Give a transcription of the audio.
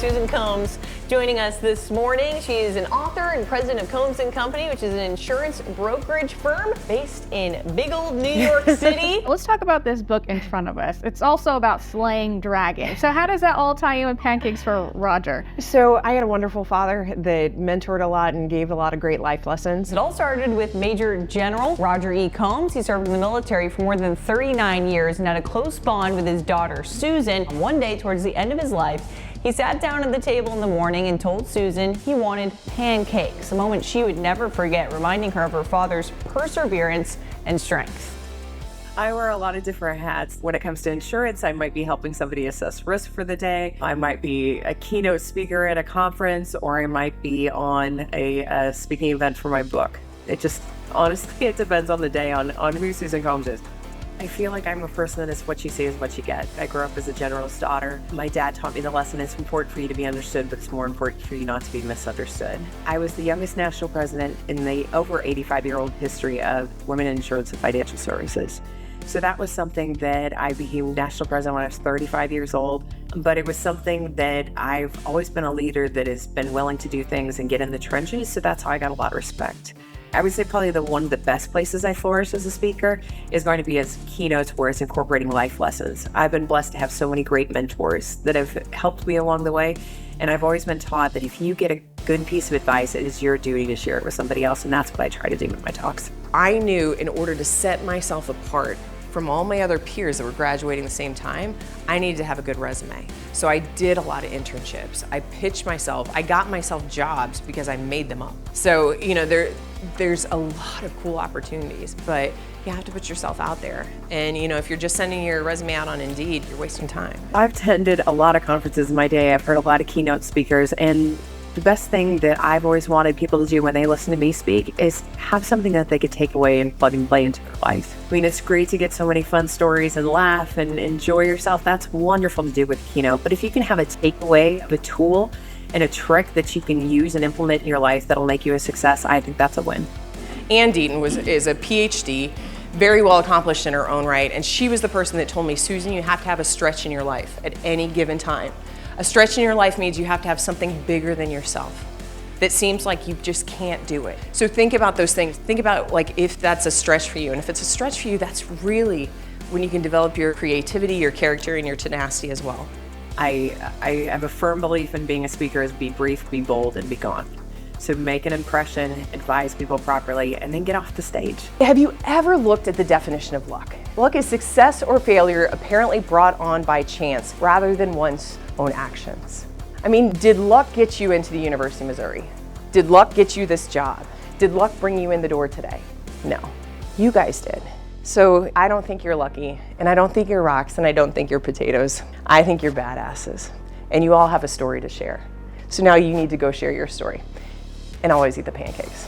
Susan Combs joining us this morning. She is an author and president of Combs & Company, which is an insurance brokerage firm based in big old New York City. Let's talk about this book in front of us. It's also about slaying dragons. So how does that all tie in with Pancakes for Roger? So I had a wonderful father that mentored a lot and gave a lot of great life lessons. It all started with Major General Roger E. Combs. He served in the military for more than 39 years and had a close bond with his daughter, Susan. One day, towards the end of his life, he sat down at the table in the morning and told Susan he wanted pancakes, a moment she would never forget, reminding her of her father's perseverance and strength. I wear a lot of different hats. When it comes to insurance, I might be helping somebody assess risk for the day. I might be a keynote speaker at a conference, or I might be on a speaking event for my book. It just, honestly, it depends on the day, on who Susan Combs is. I feel like I'm a person that is what you see is what you get. I grew up as a general's daughter. My dad taught me the lesson: it's important for you to be understood, but it's more important for you not to be misunderstood. I was the youngest national president in the over 85-year-old history of women in insurance and financial services. So that was something that I became national president when I was 35 years old. But it was something that I've always been a leader that has been willing to do things and get in the trenches. So that's how I got a lot of respect. I would say probably one of the best places I flourish as a speaker is going to be as keynotes where it's incorporating life lessons. I've been blessed to have so many great mentors that have helped me along the way. And I've always been taught that if you get a good piece of advice, it is your duty to share it with somebody else. And that's what I try to do with my talks. I knew in order to set myself apart from all my other peers that were graduating the same time, I needed to have a good resume. So I did a lot of internships. I pitched myself. I got myself jobs because I made them up. So, you know, there's a lot of cool opportunities, but you have to put yourself out there. And, you know, if you're just sending your resume out on Indeed, you're wasting time. I've attended a lot of conferences in my day. I've heard a lot of keynote speakers, and the best thing that I've always wanted people to do when they listen to me speak is have something that they could take away and plug and play into their life. I mean, it's great to get so many fun stories and laugh and enjoy yourself. That's wonderful to do with a keynote. But if you can have a takeaway of a tool and a trick that you can use and implement in your life that'll make you a success, I think that's a win. Ann Deaton is a PhD, very well accomplished in her own right, and she was the person that told me, Susan, you have to have a stretch in your life at any given time. A stretch in your life means you have to have something bigger than yourself that seems like you just can't do it. So think about those things. Think about like if that's a stretch for you, and if it's a stretch for you, that's really when you can develop your creativity, your character, and your tenacity as well. I have a firm belief in being a speaker is be brief, be bold, and be gone. So make an impression, advise people properly, and then get off the stage. Have you ever looked at the definition of luck? Luck is success or failure apparently brought on by chance rather than one's own actions. I mean, did luck get you into the University of Missouri? Did luck get you this job? Did luck bring you in the door today? No, you guys did. So I don't think you're lucky, and I don't think you're rocks, and I don't think you're potatoes. I think you're badasses, and you all have a story to share. So now you need to go share your story, and always eat the pancakes.